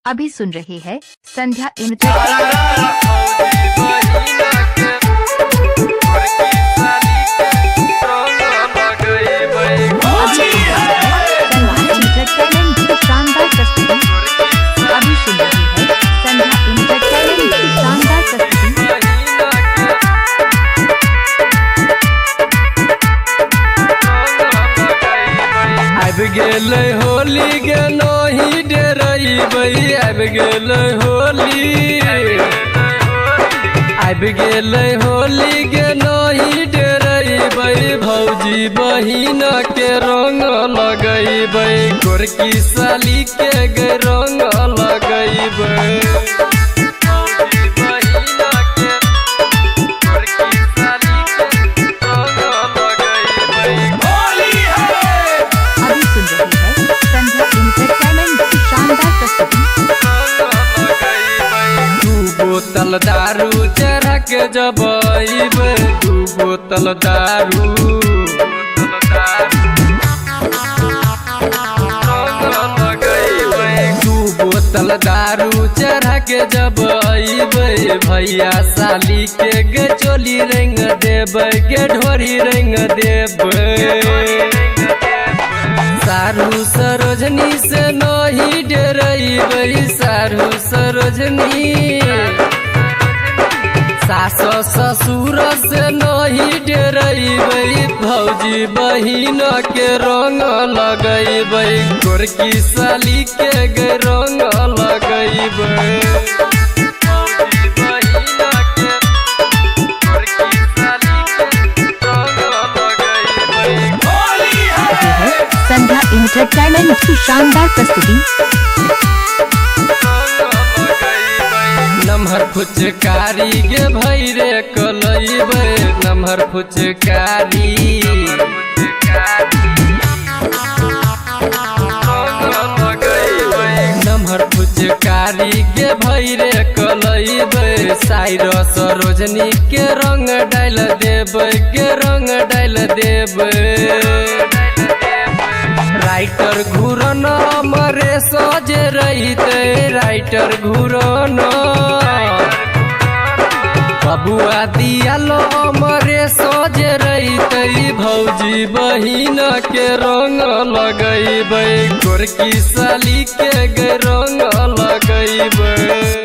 अभी सुन रहे हैं संध्या एंटरटेनमेंट। शानदार प्रस्तुति। अभी सुन रहे हैं संध्या एंटरटेनमेंट की शानदार प्रस्तुति। अब गेल होली गे नही डरई अब गेल होली अब गेल होली गे नही डरई भौजी बहिन के रंग लगैबै गोरकी साली के गे रंग लगैबै। बोतल दारू चढ़ा के जब दू बोतल दारू दू बोतल दारू चढ़ा के जब भैया साली के गे चोली रंग देबै गे ढोरी रंग देबै। सारू सरोजनी से नहीं डरई सारू सरोजनी सास ससुर से नहीं डरई भौजी बहिन के रंग लगैबै गोरकी साली के गे रंग लगैबै। संध्या एंटरटेनमेंट की शानदार प्रस्तुति। नमहर फुचकारी गे भैरे कलैबै नमहर फुचकारी नमहर फुचकारी गे भैरे कलैबै साइर सरोजनी के रंग डाल देबै गे रंग डाल देबै। राइटर घूरन मरे सजे रहीते राइटर घूरन बबुआ दियाल मरे सजे रहीते भौजी बहिन के रंग लगैबै गोरकी साली के गे रंग लगैबै।